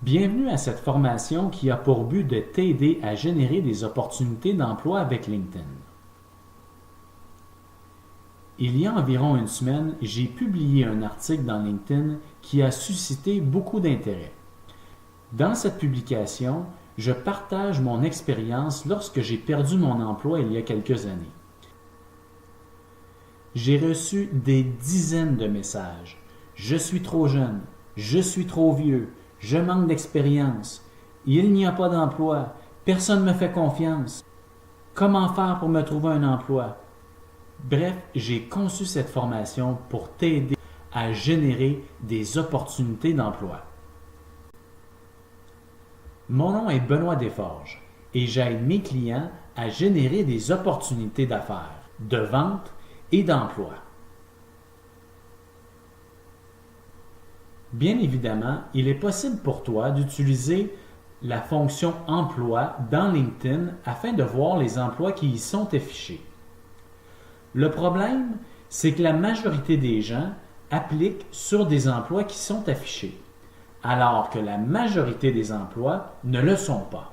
Bienvenue à cette formation qui a pour but de t'aider à générer des opportunités d'emploi avec LinkedIn. Il y a environ une semaine, j'ai publié un article dans LinkedIn qui a suscité beaucoup d'intérêt. Dans cette publication, je partage mon expérience lorsque j'ai perdu mon emploi il y a quelques années. J'ai reçu des dizaines de messages. Je suis trop jeune, je suis trop vieux, je manque d'expérience, il n'y a pas d'emploi, personne ne me fait confiance. Comment faire pour me trouver un emploi? Bref, j'ai conçu cette formation pour t'aider à générer des opportunités d'emploi. Mon nom est Benoît Desforges et j'aide mes clients à générer des opportunités d'affaires, de vente et d'emploi. Bien évidemment, il est possible pour toi d'utiliser la fonction emploi dans LinkedIn afin de voir les emplois qui y sont affichés. Le problème, c'est que la majorité des gens appliquent sur des emplois qui sont affichés, alors que la majorité des emplois ne le sont pas.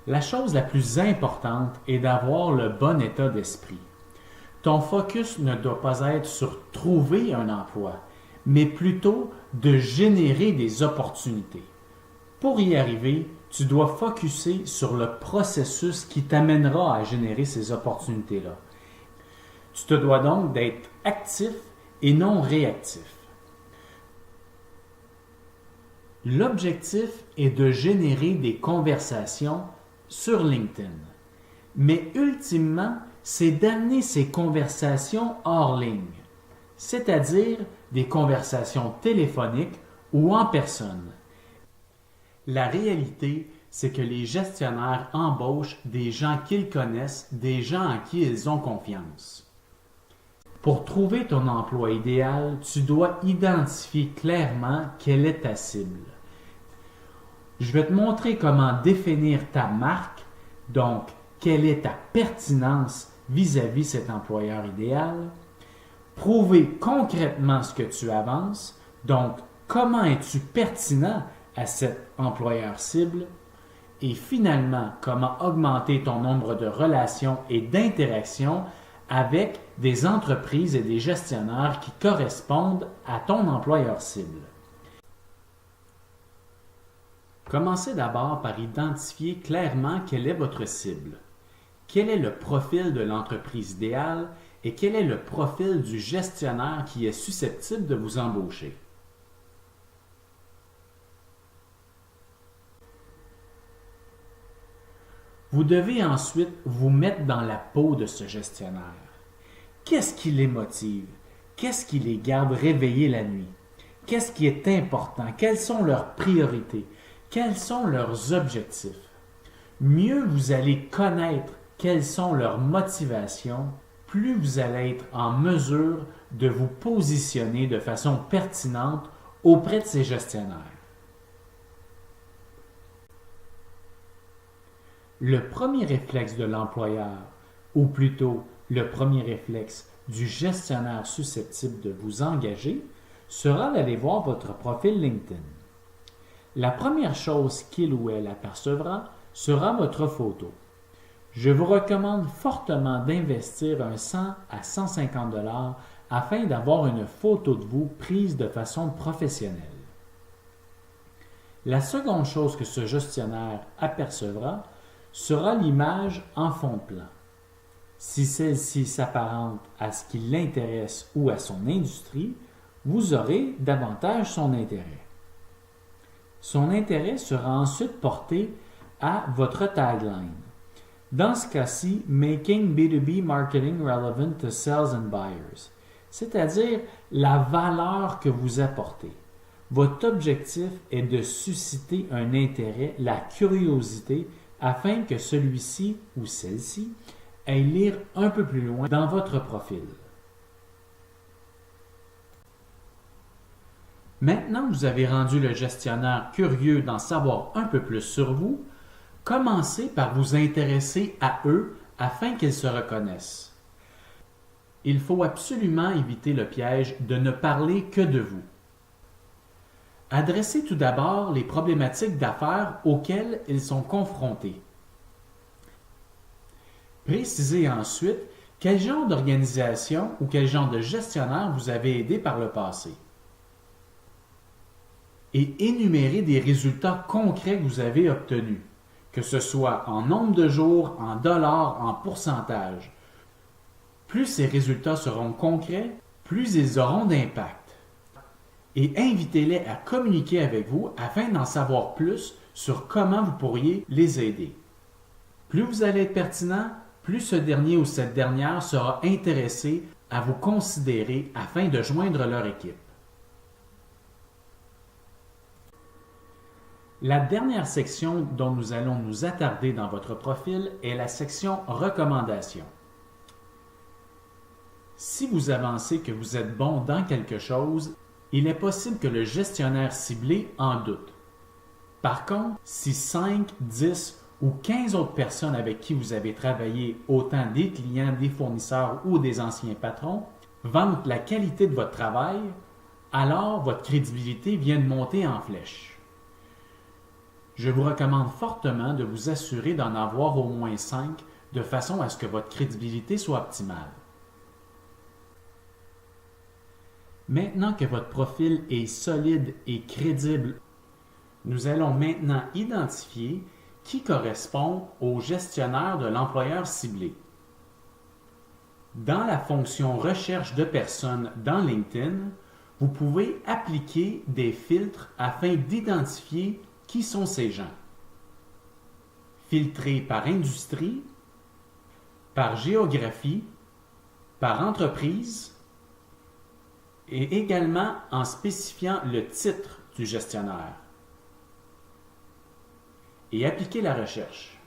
La chose la plus importante est d'avoir le bon état d'esprit. Ton focus ne doit pas être sur trouver un emploi, mais plutôt de générer des opportunités. Pour y arriver, tu dois focusser sur le processus qui t'amènera à générer ces opportunités-là. Tu te dois donc d'être actif et non réactif. L'objectif est de générer des conversations sur LinkedIn. Mais ultimement, c'est d'amener ces conversations hors ligne, c'est-à-dire des conversations téléphoniques ou en personne. La réalité, c'est que les gestionnaires embauchent des gens qu'ils connaissent, des gens en qui ils ont confiance. Pour trouver ton emploi idéal, tu dois identifier clairement quelle est ta cible. Je vais te montrer comment définir ta marque, donc quelle est ta pertinence vis-à-vis cet employeur idéal, prouver concrètement ce que tu avances, donc comment es-tu pertinent à cet employeur cible, et finalement comment augmenter ton nombre de relations et d'interactions avec des entreprises et des gestionnaires qui correspondent à ton employeur cible. Commencez d'abord par identifier clairement quelle est votre cible. Quel est le profil de l'entreprise idéale et quel est le profil du gestionnaire qui est susceptible de vous embaucher. Vous devez ensuite vous mettre dans la peau de ce gestionnaire. Qu'est-ce qui les motive? Qu'est-ce qui les garde réveillés la nuit? Qu'est-ce qui est important? Quelles sont leurs priorités? Quels sont leurs objectifs? Mieux vous allez connaître quelles sont leurs motivations, plus vous allez être en mesure de vous positionner de façon pertinente auprès de ces gestionnaires. Le premier réflexe de l'employeur, ou plutôt le premier réflexe du gestionnaire susceptible de vous engager, sera d'aller voir votre profil LinkedIn. La première chose qu'il ou elle apercevra sera votre photo. Je vous recommande fortement d'investir un 100 à 150 $ afin d'avoir une photo de vous prise de façon professionnelle. La seconde chose que ce gestionnaire apercevra sera l'image en fond de plan. Si celle-ci s'apparente à ce qui l'intéresse ou à son industrie, vous aurez davantage son intérêt. Son intérêt sera ensuite porté à votre tagline. Dans ce cas-ci, Making B2B Marketing Relevant to Sales and Buyers, c'est-à-dire la valeur que vous apportez. Votre objectif est de susciter un intérêt, la curiosité, afin que celui-ci ou celle-ci aille lire un peu plus loin dans votre profil. Maintenant que vous avez rendu le gestionnaire curieux d'en savoir un peu plus sur vous, commencez par vous intéresser à eux afin qu'ils se reconnaissent. Il faut absolument éviter le piège de ne parler que de vous. Adressez tout d'abord les problématiques d'affaires auxquelles ils sont confrontés. Précisez ensuite quel genre d'organisation ou quel genre de gestionnaire vous avez aidé par le passé. Et énumérez des résultats concrets que vous avez obtenus, que ce soit en nombre de jours, en dollars, en pourcentage. Plus ces résultats seront concrets, plus ils auront d'impact. Et invitez-les à communiquer avec vous afin d'en savoir plus sur comment vous pourriez les aider. Plus vous allez être pertinent, plus ce dernier ou cette dernière sera intéressé à vous considérer afin de joindre leur équipe. La dernière section dont nous allons nous attarder dans votre profil est la section recommandations. Si vous avancez que vous êtes bon dans quelque chose, il est possible que le gestionnaire ciblé en doute. Par contre, si 5, 10 ou 15 autres personnes avec qui vous avez travaillé, autant des clients, des fournisseurs ou des anciens patrons, vantent la qualité de votre travail, alors votre crédibilité vient de monter en flèche. Je vous recommande fortement de vous assurer d'en avoir au moins 5 de façon à ce que votre crédibilité soit optimale. Maintenant que votre profil est solide et crédible, nous allons maintenant identifier qui correspond au gestionnaire de l'employeur ciblé. Dans la fonction Recherche de personnes dans LinkedIn, vous pouvez appliquer des filtres afin d'identifier qui sont ces gens. Filtrer par industrie, par géographie, par entreprise et également en spécifiant le titre du gestionnaire. Et appliquer la recherche.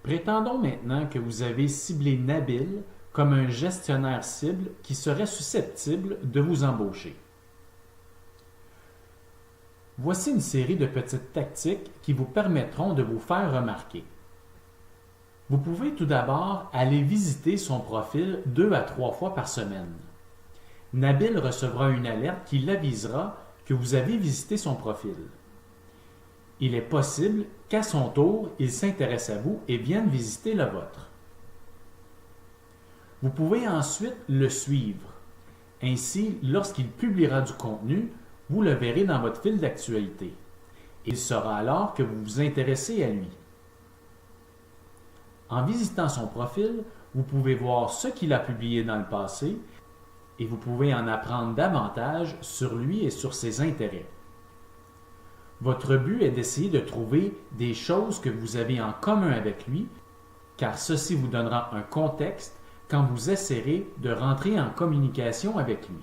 Prétendons maintenant que vous avez ciblé Nabil comme un gestionnaire cible qui serait susceptible de vous embaucher. Voici une série de petites tactiques qui vous permettront de vous faire remarquer. Vous pouvez tout d'abord aller visiter son profil 2 à 3 fois par semaine. Nabil recevra une alerte qui l'avisera que vous avez visité son profil. Il est possible qu'à son tour, il s'intéresse à vous et vienne visiter le vôtre. Vous pouvez ensuite le suivre. Ainsi, lorsqu'il publiera du contenu, vous le verrez dans votre fil d'actualité. Il saura alors que vous vous intéressez à lui. En visitant son profil, vous pouvez voir ce qu'il a publié dans le passé et vous pouvez en apprendre davantage sur lui et sur ses intérêts. Votre but est d'essayer de trouver des choses que vous avez en commun avec lui, car ceci vous donnera un contexte quand vous essaierez de rentrer en communication avec lui.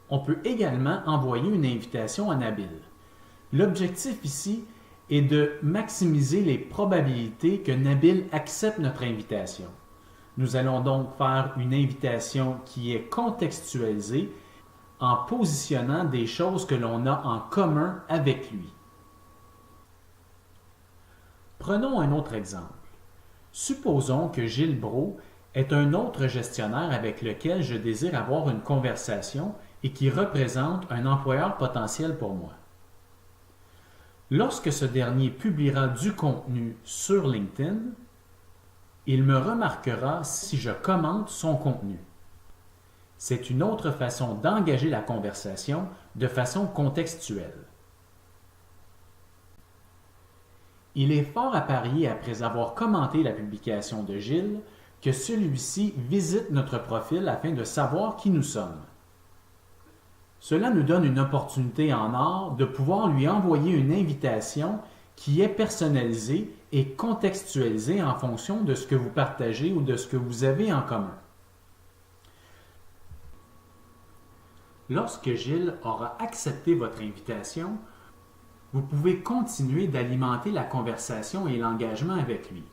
On peut également envoyer une invitation à Nabil. L'objectif ici est de maximiser les probabilités que Nabil accepte notre invitation. Nous allons donc faire une invitation qui est contextualisée en positionnant des choses que l'on a en commun avec lui. Prenons un autre exemple. Supposons que Gilles Brault est un autre gestionnaire avec lequel je désire avoir une conversation et qui représente un employeur potentiel pour moi. Lorsque ce dernier publiera du contenu sur LinkedIn, il me remarquera si je commente son contenu. C'est une autre façon d'engager la conversation de façon contextuelle. Il est fort à parier après avoir commenté la publication de Gilles que celui-ci visite notre profil afin de savoir qui nous sommes. Cela nous donne une opportunité en or de pouvoir lui envoyer une invitation qui est personnalisée et contextualisée en fonction de ce que vous partagez ou de ce que vous avez en commun. Lorsque Gilles aura accepté votre invitation, vous pouvez continuer d'alimenter la conversation et l'engagement avec lui.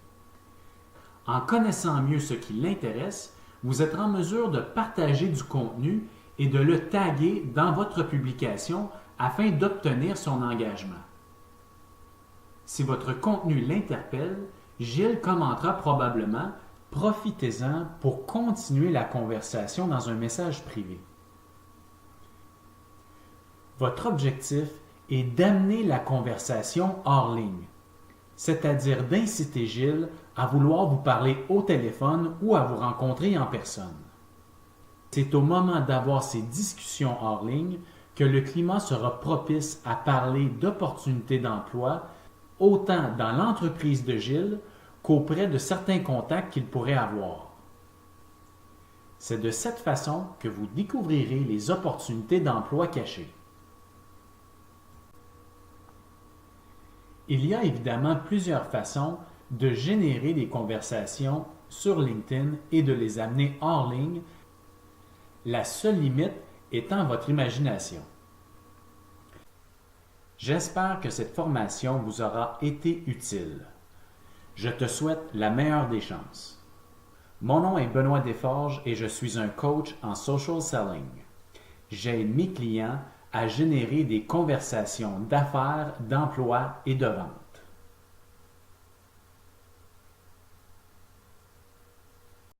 En connaissant mieux ce qui l'intéresse, vous êtes en mesure de partager du contenu et de le taguer dans votre publication afin d'obtenir son engagement. Si votre contenu l'interpelle, Gilles commentera probablement « Profitez-en pour continuer la conversation dans un message privé ». Votre objectif est d'amener la conversation hors ligne, c'est-à-dire d'inciter Gilles à vouloir vous parler au téléphone ou à vous rencontrer en personne. C'est au moment d'avoir ces discussions hors ligne que le climat sera propice à parler d'opportunités d'emploi, autant dans l'entreprise de Gilles qu'auprès de certains contacts qu'il pourrait avoir. C'est de cette façon que vous découvrirez les opportunités d'emploi cachées. Il y a évidemment plusieurs façons de générer des conversations sur LinkedIn et de les amener hors ligne, la seule limite étant votre imagination. J'espère que cette formation vous aura été utile. Je te souhaite la meilleure des chances. Mon nom est Benoît Desforges et je suis un coach en social selling. J'aide mes clients à générer des conversations d'affaires, d'emploi et de vente.